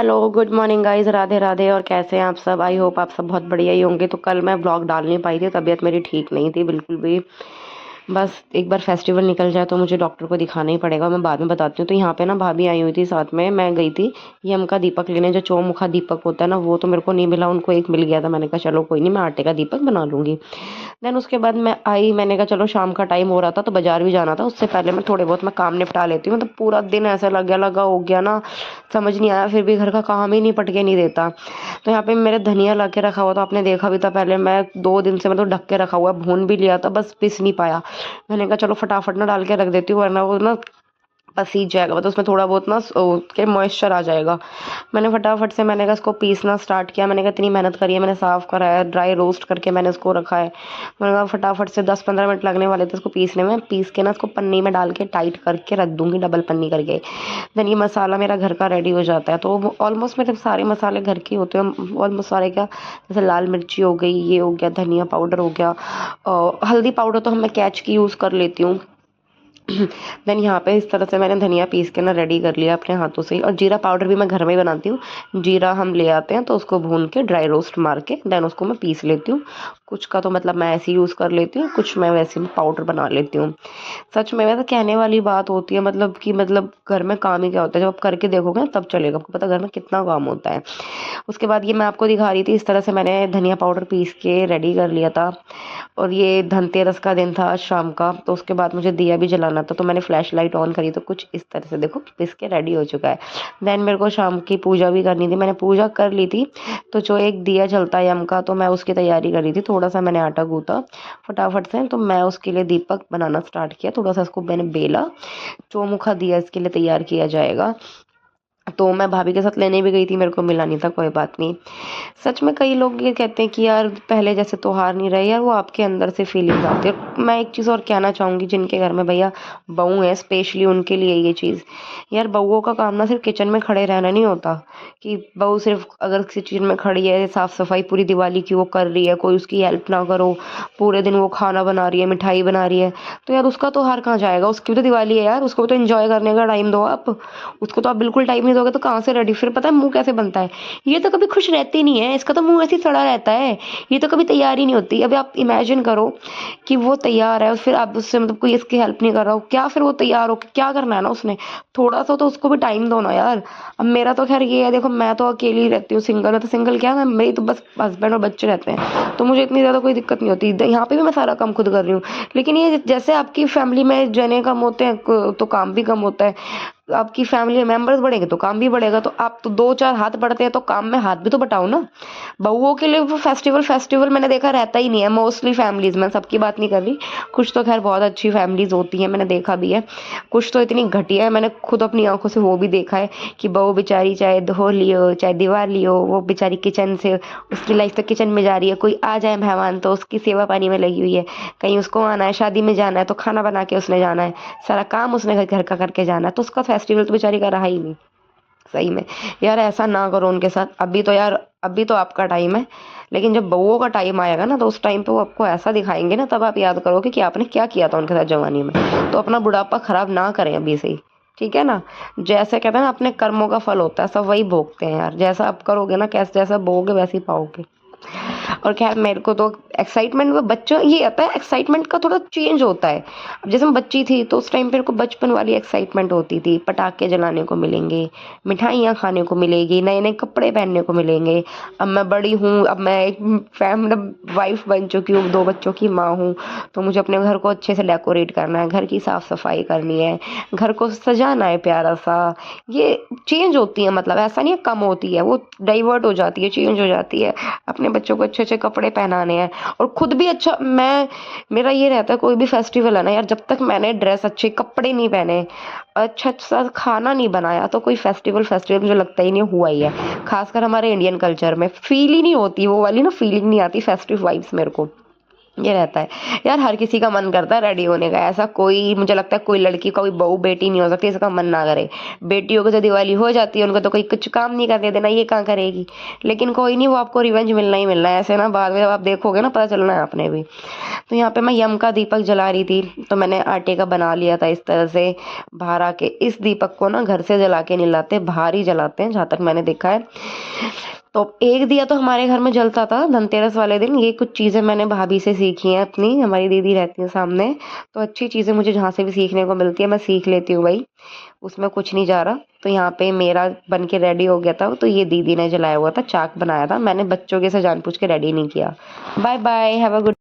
Hello, good morning guys, Radhe Radhe. और कैसे हैं आप सब? आई होप आप सब बहुत बढ़िया ही होंगे। तो कल मैं ब्लॉग डाल नहीं पाई थी, तबीयत मेरी ठीक नहीं थी बिल्कुल भी। बस एक बार फेस्टिवल निकल जाए तो मुझे डॉक्टर को दिखाना ही पड़ेगा, मैं बाद में बताती हूँ। तो यहाँ पे ना भाभी आई हुई थी साथ में, मैं गई थी ये हम का दीपक लेने, जो चौमुखा दीपक होता है ना, वो तो मेरे को नहीं मिला, उनको एक मिल गया था। मैंने कहा चलो कोई नहीं, मैं आटे का दीपक बना लूँगी। देन उसके बाद मैं आई, मैंने कहा चलो शाम का टाइम हो रहा था तो बाजार भी जाना था, उससे पहले मैं थोड़े बहुत मैं काम निपटा लेती हूँ। मतलब पूरा दिन ऐसा लगा हो गया ना, समझ नहीं आया, फिर भी घर का काम ही नहीं पटके नहीं देता। तो यहाँ पे मेरे धनिया ला के रखा हुआ था, आपने देखा भी था पहले, मैं 2 दिन से मतलब ढक के रखा हुआ, भून भी लिया था, बस पिस नहीं पाया। मैंने कहा चलो फटाफट ना डाल के रख देती हूँ, वरना वो ना पसीज जाएगा, मतलब उसमें थोड़ा बहुत ना के मॉइस्चर आ जाएगा। मैंने फटाफट से मैंने कहा इसको पीसना स्टार्ट किया। मैंने कहा इतनी मेहनत करी है, मैंने साफ करा है, ड्राई रोस्ट करके मैंने इसको रखा है। मैंने कहा फटाफट से 10-15 मिनट लगने वाले थे इसको पीसने में। पीस के ना इसको पन्नी में डाल के टाइट करके रख दूंगी, डबल पन्नी करके। देन ये मसाला मेरा घर का रेडी हो जाता है। तो ऑलमोस्ट मेरे सारे मसाले घर के होते हैं, ऑलमोस्ट सारे। क्या, जैसे लाल मिर्ची हो गई, ये हो गया, धनिया पाउडर हो गया, हल्दी पाउडर तो मैं कैच की यूज़ कर लेती हूँ। देन यहाँ पे इस तरह से मैंने धनिया पीस के ना रेडी कर लिया अपने हाथों से ही। और जीरा पाउडर भी मैं घर में ही बनाती हूँ। जीरा हम ले आते हैं तो उसको भून के ड्राई रोस्ट मार के देन उसको मैं पीस लेती हूँ। कुछ का तो मतलब मैं ऐसे ही यूज़ कर लेती हूँ, कुछ मैं वैसे ही पाउडर बना लेती हूँ। सच में वैसे कहने वाली बात होती है, मतलब कि मतलब घर में काम ही क्या होता है, जब आप करके देखोगे ना तब चलेगा आपको पता घर में कितना काम होता है। उसके बाद ये मैं आपको दिखा रही थी, इस तरह से मैंने धनिया पाउडर पीस के रेडी कर लिया था। और ये धनतेरस का दिन था आज शाम का, तो उसके बाद मुझे दिया भी जलाना था, तो मैंने फ्लैश लाइट ऑन करी तो कुछ इस तरह से देखो पिस के रेडी हो चुका है। देन मेरे को शाम की पूजा भी करनी थी, मैंने पूजा कर ली थी। तो जो एक दिया जलता है यम का, तो मैं उसकी तैयारी कर रही थी। थोड़ा सा मैंने आटा गूंथा फटाफट से, तो मैं उसके लिए दीपक बनाना स्टार्ट किया। थोड़ा सा इसको मैंने बेला, चौमुखा दिया इसके लिए तैयार किया जाएगा। तो मैं भाभी के साथ लेने भी गई थी, मेरे को मिला नहीं था, कोई बात नहीं। सच में कई लोग ये कहते हैं कि यार पहले जैसे त्योहार नहीं रहे यार, वो आपके अंदर से फीलिंग्स आती है। और मैं एक चीज़ और कहना चाहूँगी, जिनके घर में भैया बहू है, स्पेशली उनके लिए ये चीज़, यार बहुओं का काम ना सिर्फ किचन में खड़े रहना नहीं होता। कि बहू सिर्फ अगर किचन में खड़ी है, साफ सफाई पूरी दिवाली की वो कर रही है, कोई उसकी हेल्प ना करो, पूरे दिन वो खाना बना रही है, मिठाई बना रही है, तो यार उसका त्योहार कहाँ जाएगा? उसकी भी तो दिवाली है यार, उसको भी तो एंजॉय करने का टाइम दो आप। उसको तो आप बिल्कुल टाइम नहीं दोगे तो कहाँ से रेडी? फिर पता है मुंह कैसे बनता है, ये तो कभी खुश रहती नहीं है, इसका तो मुंह ऐसे ही सड़ा रहता है, ये तो कभी तैयार ही नहीं होती। अभी आप इमेजिन करो कि वो तैयार है और फिर आप उससे मतलब कोई इसकी हेल्प नहीं कर रहा हो, क्या फिर वो तैयार हो के क्या करना है ना उसने? थोड़ा सा तो उसको भी टाइम दो ना यार। अब मेरा तो खैर ये है, देखो मैं तो अकेली रहती हूँ, सिंगल है, तो सिंगल क्या, मैं मेरी तो बस हस्बैंड और बच्चे रहते हैं, तो मुझे इतनी ज़्यादा कोई दिक्कत नहीं होती। यहाँ पे भी मैं सारा काम खुद कर रही हूँ। लेकिन ये जैसे आपकी फैमिली में जने कम होते हैं तो काम भी कम होता है, आपकी फैमिली मेंबर्स बढ़ेंगे तो काम भी बढ़ेगा। तो आप तो 2-4 हाथ बढ़ते हैं तो काम में हाथ भी तो बटाओ ना। बहुओं के लिए वो फेस्टिवल फेस्टिवल मैंने देखा रहता ही नहीं है, मोस्टली फैमिलीज में, सबकी बात नहीं कर रही, कुछ तो खैर बहुत अच्छी फैमिलीज होती हैं, मैंने देखा भी है। कुछ तो इतनी घटिया है, मैंने खुद अपनी आंखों से वो भी देखा है कि बहू बेचारी चाहे धो लियो चाहे दीवार लियो, वो बेचारी किचन से, उसकी लाइफ तो किचन में जा रही है, कोई आ जाए मेहमान तो उसकी सेवा पानी में लगी हुई है, कहीं उसको आना है, शादी में जाना है तो खाना बना के उसने जाना है, सारा काम उसने घर का करके जाना है, तो उसका फेस्टिवल तो बेचारी का रहा ही नहीं। सही में यार ऐसा ना करो उनके साथ। अभी तो यार, अभी तो आपका टाइम है, लेकिन जब बउओं का टाइम आएगा ना, तो उस टाइम पे वो आपको ऐसा दिखाएंगे ना, तब आप याद करोगे कि आपने क्या किया था उनके साथ जवानी में। तो अपना बुढ़ापा खराब ना करें अभी से ही, ठीक है ना? जैसे कहते हैं ना, अपने कर्मों का फल होता है, सब वही भोगते हैं यार। जैसा आप करोगे ना, कैसे जैसा बोओगे वैसे ही पाओगे। और खैर मेरे को तो एक्साइटमेंट में बच्चों ये आता है, एक्साइटमेंट का थोड़ा चेंज होता है। अब जैसे मैं बच्ची थी तो उस टाइम पे मेरे को बचपन वाली एक्साइटमेंट होती थी, पटाखे जलाने को मिलेंगे, मिठाइयाँ खाने को मिलेगी, नए नए कपड़े पहनने को मिलेंगे। अब मैं बड़ी हूँ, अब मैं एक मतलब वाइफ बन चुकी हूँ, 2 बच्चों की माँ हूँ, तो मुझे अपने घर को अच्छे से डेकोरेट करना है, घर की साफ सफाई करनी है, घर को सजाना है प्यारा सा। ये चेंज होती है, मतलब ऐसा नहीं है कम होती है, वो डाइवर्ट हो जाती है, चेंज हो जाती है। अपने बच्चों को अच्छे अच्छे कपड़े पहनाने हैं और खुद भी अच्छा, मैं मेरा ये रहता है कोई भी फेस्टिवल है ना यार, जब तक मैंने ड्रेस अच्छे कपड़े नहीं पहने, अच्छा सा खाना नहीं बनाया, तो कोई फेस्टिवल फेस्टिवल मुझे लगता ही नहीं हुआ ही है। खासकर हमारे इंडियन कल्चर में फील ही नहीं होती, वो वाली ना फीलिंग नहीं आती फेस्टिव वाइब्स मेरे को। ये रहता है यार, हर किसी का मन करता है रेडी होने का। ऐसा कोई, मुझे लगता है कोई लड़की, कोई बहू बेटी नहीं हो सकती इसका मन ना करे। बेटियों को तो दिवाली हो जाती है, उनको तो कोई कुछ काम नहीं करने देना, ये कहाँ करेगी। लेकिन कोई नहीं, वो आपको रिवेंज मिलना ही मिलना है ऐसे ना, बाद में जब आप देखोगे ना पता चलना है आपने भी। तो यहाँ पे मैं यम का दीपक जला रही थी, तो मैंने आटे का बना लिया था इस तरह से। बाहर आके इस दीपक को ना घर से जला के नहीं लाते, बाहर ही जलाते हैं जहाँ तक मैंने देखा है। तो एक दिया तो हमारे घर में जलता था धनतेरस वाले दिन। ये कुछ चीज़ें मैंने भाभी से सीखी हैं अपनी, हमारी दीदी रहती है सामने। तो अच्छी चीज़ें मुझे जहाँ से भी सीखने को मिलती है मैं सीख लेती हूँ भाई, उसमें कुछ नहीं जा रहा। तो यहाँ पे मेरा बन के रेडी हो गया था, तो ये दीदी ने जलाया हुआ था, चाक बनाया था मैंने, बच्चों के से जानबूझ के रेडी नहीं किया। Bye bye, have a good